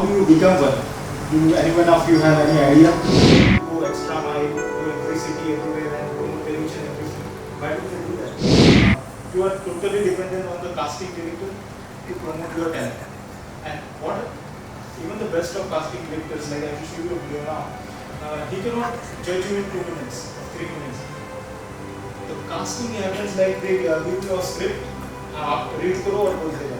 do you become one? Do anyone of you have any idea? Go extra mile, go every city, everywhere, and promote television, everything. Why do they do that? You are totally dependent on the casting director to promote your talent. And what? Even the best of casting directors, like I will show you a video now, he cannot judge you in 2 minutes, 3 minutes. The casting happens like they give you a script, read करो और बोल देगा.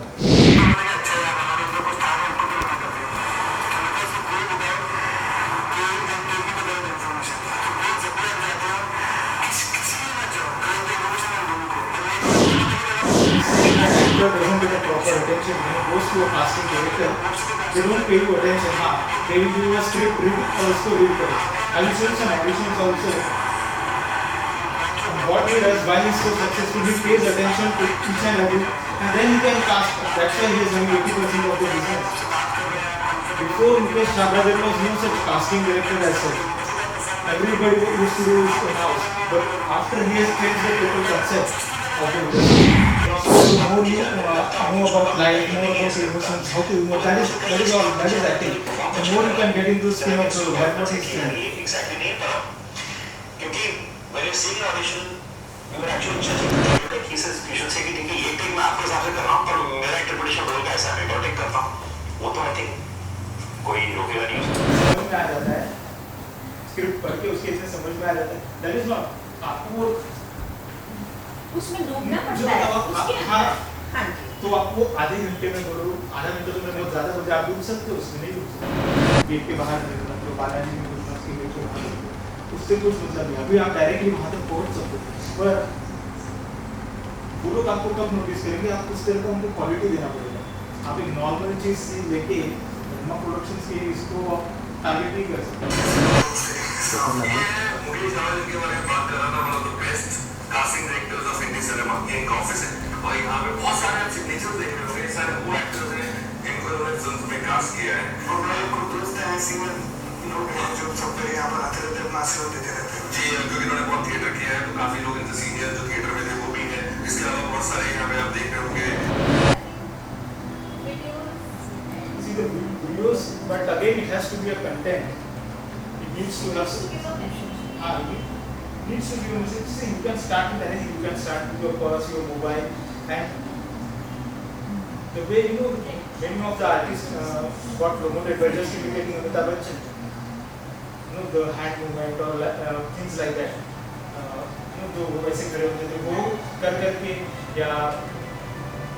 Doesn't get a proper attention when it goes to a casting director. They don't pay you attention. They will give you a script, read or also read it. I will show you some auditions also. What he does, why he is so successful, he pays attention to each and every, and then he can cast. That's why he is having 80% of the business. Before Mukesh Chhabra, there was no such casting director as such. Everybody used to do it in-house. But after he has changed the total concept of the industry, the more you know about life, more about emotions, how to emote, that is all, that is acting. The more you can get into the skin of the role, that's what he's doing. Exactly नहीं पता, क्योंकि when you see an audition, you are actually judging. He says you should say कि देखिए ये take मैं आपके हिसाब से कर रहा हूँ, पर मेरा इंटरप्रिटेशन रोल कैसा है, मैं टेक करता हूँ, वो तो I think कोई रोकेगा नहीं उसको. समझ में आ जाता है, स्क्रिप्ट पढ़ के उसके इसमें समझ में आ जाता है. That is not आपको उसमें डूबना पड़ता है उसके. हाँ तो आपको आधे घंटे में बोलो, आधा घंटे तो मैं बहुत ज़्यादा बोलते आप डूब सकते हो, उसमें नहीं डूब सकते. गेट के बाहर निकलना तो बालाजी में घुसना, उसके गेट के बाहर उससे कुछ मतलब नहीं. अभी आप डायरेक्टली वहाँ तक पहुँच सकते हो, पर वो लोग आपको कब नोटिस करेंगे, आपको उस तरह का उनको क्वालिटी देना पड़ेगा. आप एक नॉर्मल चीज़ से लेके धर्मा प्रोडक्शन के इसको आप टारगेट नहीं कर सकते. Casting directors of Indian cinema ये एक ऑफिस है और यहाँ पे बहुत सारे आप सिग्नेचर्स देख रहे होंगे. सारे वो एक्टर्स हैं जिनको उन्होंने फिल्म में कास्ट किया है. और मेरे को दोस्त हैं सीमन लोग हैं जो सब पे यहाँ पर आते रहते हैं, अपना आशीर्वाद देते रहते हैं. जी क्योंकि इन्होंने बहुत थिएटर किया है तो काफी लोग इनसे सीनियर जो थिएटर में थे वो भी हैं. इसके अलावा बहुत सारे यहाँ पे आप देख रहे होंगे. See the videos, but again it has to be a content. It needs to have. Needs to be a message. See, you can start with anything. You can start with your purse, your mobile, and the way many of the artists got promoted by just imitating Amitabh Bachchan. The hand movement or things like that. जो वैसे खड़े होते थे वो कर करके या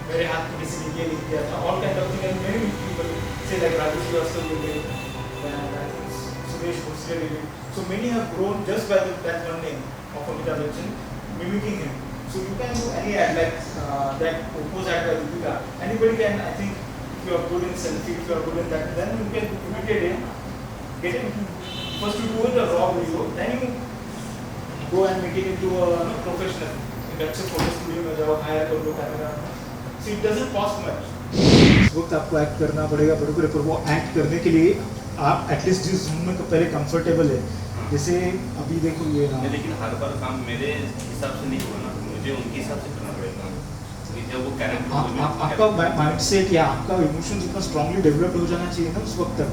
मेरे हाथ में किसी ने ये लिख दिया था. All kind of things. Many people say like Raju Srivastava did it, Suresh Bhosle did it. So many have grown just by that one name of Amitabh Bachchan, mimicking him. So you can do any ad like that Oppo's ad by Deepika. Anybody can, I think, if you are good in selfie, if you are good in that, then you can imitate him, get him. First you do it a raw video, then you go and make it into a professional. That's a photo studio में जाओ, hire कर लो camera. So it doesn't cost much. इस वक्त आपको act करना पड़ेगा बड़े पर वो एक्ट करने के लिए आप एटलीस्ट जिस जोन में पहले कंफर्टेबल है. जैसे अभी देखो ये ना, लेकिन हर बार काम मेरे हिसाब से नहीं होगा ना, मुझे उनके हिसाब से करना पड़ेगा. जब वो कैरेक्टर आपका माइंडसेट या आपका इमोशंस इतना स्ट्रांगली डेवलप हो जाना चाहिए ना उस वक्त तक.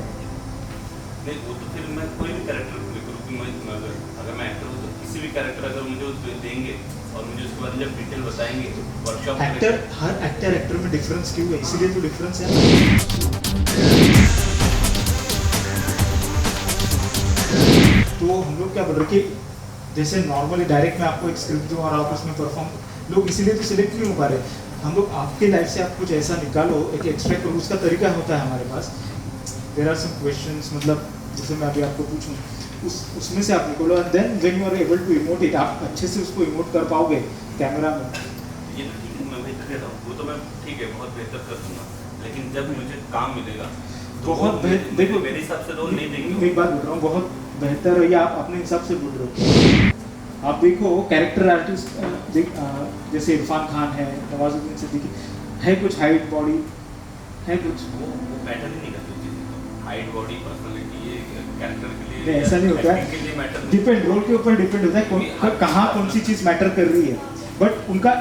नहीं वो तो फिर मैं कोई भी कैरेक्टर प्ले करूँ, अगर मैं एक्टर हूँ तो किसी भी कैरेक्टर अगर मुझे देंगे और मुझे उसके बाद जब डिटेल बताएंगे वर्कशॉप. हर एक्टर में डिफरेंस क्यों है, इसीलिए तो डिफरेंस है. तो हम लोग क्या बोल रहे कि जैसे नॉर्मली डायरेक्ट में आपको एक स्क्रिप्ट दूँ और आप उसमें परफॉर्म, लोग इसीलिए तो सिलेक्ट नहीं हो पा रहे. हम लोग आपके लाइफ से आप कुछ ऐसा निकालो, एक एक्सट्रैक्ट करो, उसका तरीका होता है हमारे पास. देयर आर सम क्वेश्चंस, मतलब जैसे मैं अभी आपको पूछूं उसमें से आप निकालो, and then when you are able to emote it, आप अच्छे से उसको इमोट कर पाओगे कैमरा में. ये तो ठीक है, मैं बेहतर दे रहा हूँ, वो तो मैं ठीक है बहुत बेहतर कर दूँगा, लेकिन जब मुझे काम मिलेगा बहुत देखो मेरे हिसाब से रोल नहीं देंगे. एक बात बोल रहा हूँ, बहुत बेहतर है या आप अपने हिसाब से बोल रहे हो. आप देखो कैरेक्टर आर्टिस्ट जैसे इरफान खान है, नवाजुद्दीन सिद्दीकी है, कुछ हाइट बॉडी है, कुछ वो मैटर ही नहीं करती चीज़. हाइट बॉडी पर्सनालिटी ये कैरेक्टर के लिए नहीं, ऐसा नहीं होता है. डिपेंड, रोल के ऊपर डिपेंड होता है कहाँ कौन सी चीज़ मैटर कर रही है. बट उनका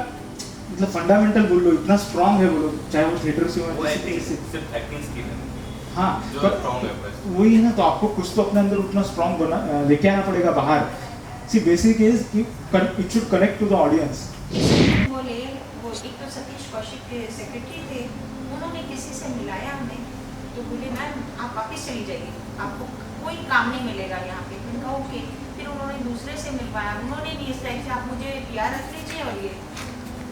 मतलब फंडामेंटल बोल लो, इतना स्ट्रांग है बोलो, चाहे वो थिएटर से हो, वो एक्टिंग सिर्फ एक्टिंग स्किल है. हाँ जो पर strong है बस। वही है ना, तो आपको कुछ तो अपने अंदर उतना स्ट्रॉन्ग बना लेके आना पड़ेगा बाहर। See basic is it should connect to the audience. बोले वो एक तो सतीश कौशिक के सेक्रेटरी थे, उन्होंने किसी से मिलाया हमें, तो बोले मैम आप वापस चली जाइए, आपको कोई काम नहीं मिलेगा यहाँ पे। मैंने कहा ओके। फिर उन्होंने दूसरे से मिलवाया, उन्होंने भी इस टाइप से आप मुझे PR रख लीजिए और ये।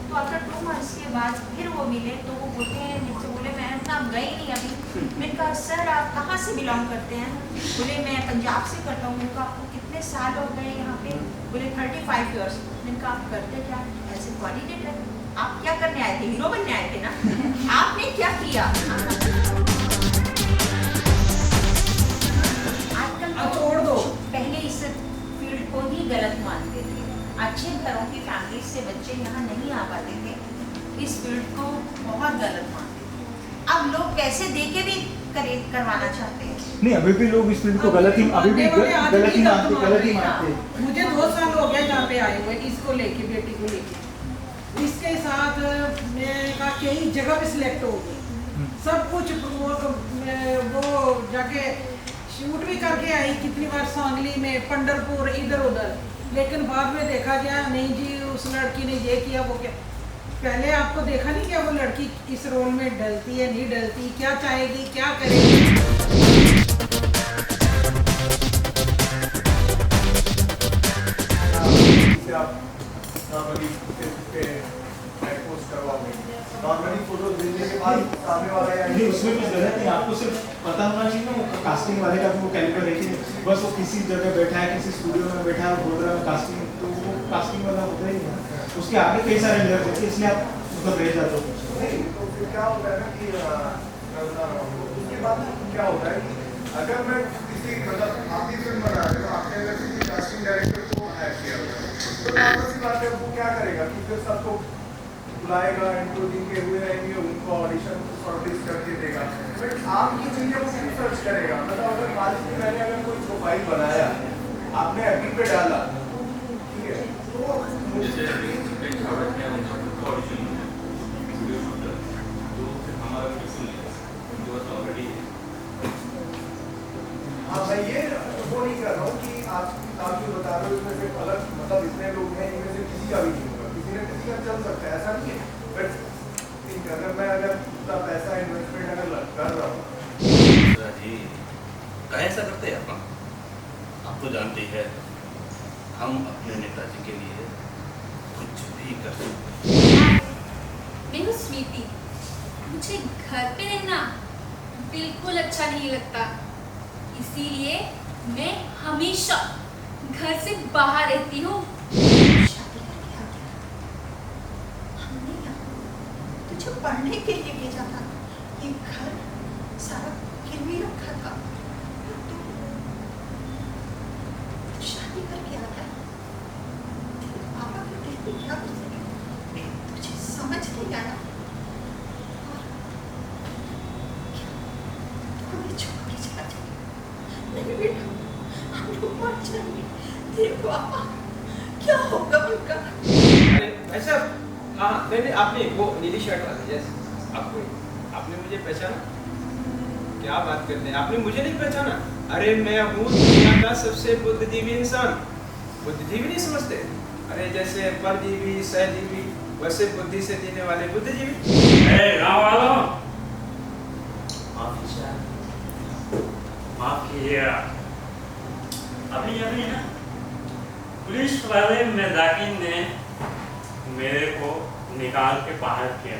तो आफ्टर 2 मंथ्स के बाद फिर वो मिले, तो वो बोलते हैं मुझसे, बोले मैम ना आप गए नहीं अभी। मैंने कहा सर आप कहाँ से बिलोंग करते हैं? बोले मैं पंजाब से करता हूँ। मैंने कहा आपको कितने साल हो गए यहाँ पे? बोले 35 ईयर्स। मैंने कहा आप करते क्या? ऐसे कोऑर्डिनेटर। आप क्या करने आए थे? हीरो बनने आए थे ना? आपने क्या किया? आजकल तो छोड़ दो। पहले इस फील्ड को ही गलत मानते थे। अच्छे घरों की फैमिली से बच्चे यहाँ नहीं आ पाते थे, इस फील्ड को बहुत गलत मानते थे। अब लोग पैसे दे के भी करवाना चाहते हैं। नहीं अभी भी लोग इस फील्ड को गलत ही अभी भी गलत ही मानते। मुझे 2 साल हो गया यहाँ पे आए हुए, इसको लेके, बेटी को लेके। इसके साथ मैं कहा कई जगह पे सिलेक्ट हो गई, सब कुछ वो जाके शूट भी करके आई कितनी बार, सांगली में, पंढरपुर, इधर उधर। लेकिन बाद में देखा गया नहीं जी उस लड़की ने ये किया वो क्या। पहले आपको देखा नहीं क्या वो लड़की इस रोल में डलती है नहीं डलती, क्या चाहेगी क्या करेगी। नॉर्मली फोटो भेजने के बाद सामने वाला या नहीं उसमें कुछ गलत नहीं, आपको सिर्फ पता होना चाहिए ना वो कास्टिंग वाले का वो कैलिबर है कि बस वो किसी जगह बैठा है, किसी स्टूडियो में बैठा है, बोल रहा है कास्टिंग, तो वो कास्टिंग वाला होता ही है। उसके आगे कई सारे लेयर होते हैं, इसलिए आप मतलब रह जाते हो। नहीं तो फिर क्या होता है ना कि उसके बाद क्या होता है कि अगर मैं किसी मतलब आप ही फिल्म बना रहे हो, आपने अगर किसी कास्टिंग डायरेक्टर को हायर किया तो नॉर्मल सी बात है वो क्या करेगा कि फिर सबको बुलाएगा, इंटरव्यू जिनके हुए रहेंगे उनको ऑडिशन शॉर्टलिस्ट करके देगा। बट आपकी चीज़ें वो क्यों सर्च करेगा? मतलब अगर मान लीजिए मैंने अगर कोई प्रोफाइल बनाया, आपने एपिक पे डाला, ठीक है, तो जैसे कई खबर क्या है ऑडिशन में वीडियो शूटर, तो फिर हमारा बिल्कुल नहीं, उनके पास ऑलरेडी है। हाँ मैं ये वो नहीं कर रहा हूँ कि आप जो बता रहे हो इसमें सिर्फ अलग मतलब इतने लोग हैं, इनमें से किसी का भी नहीं होगा, किसी न किसी का चल सकता है, ऐसा नहीं है। बट अगर मैं उतना पैसा इन्वेस्टमेंट अगर कर रहा हूँ जी कैसा करते हैं अपन, आप तो जानते हैं हम अपने नेताजी के लिए कुछ भी कर सकते हैं। मैं हूँ स्वीटी, मुझे घर पे रहना बिल्कुल अच्छा नहीं लगता, इसीलिए मैं हमेशा घर से बाहर रहती हूँ। हमने तुझे पढ़ने के लिए भेजा था, ये घर सारा गिरवी रखा था, तू शादी करके आ गया। तेरे पापा के कहते क्या कर सके, तुझे समझ नहीं आया और तू हमें छोड़ के चला जाएगा। नहीं बेटा, हम लोग मर जाएंगे, तेरे पापा क्या होगा उनका? अरे ऐसा हाँ नहीं आपने वो नीली शर्ट वाले जैसे आपने मुझे पहचाना? क्या बात करते हैं, आपने मुझे नहीं पहचाना? अरे मैं हूँ दुनिया का सबसे बुद्धिजीवी इंसान। बुद्धिजीवी नहीं समझते? अरे जैसे परजीवी सहजीवी वैसे बुद्धि से जीने वाले बुद्धिजीवी। गाँव वालों माफ कीजिएगा, अभी ना पुलिस वाले मेदाकिन ने मेरे को निकाल के बाहर किया।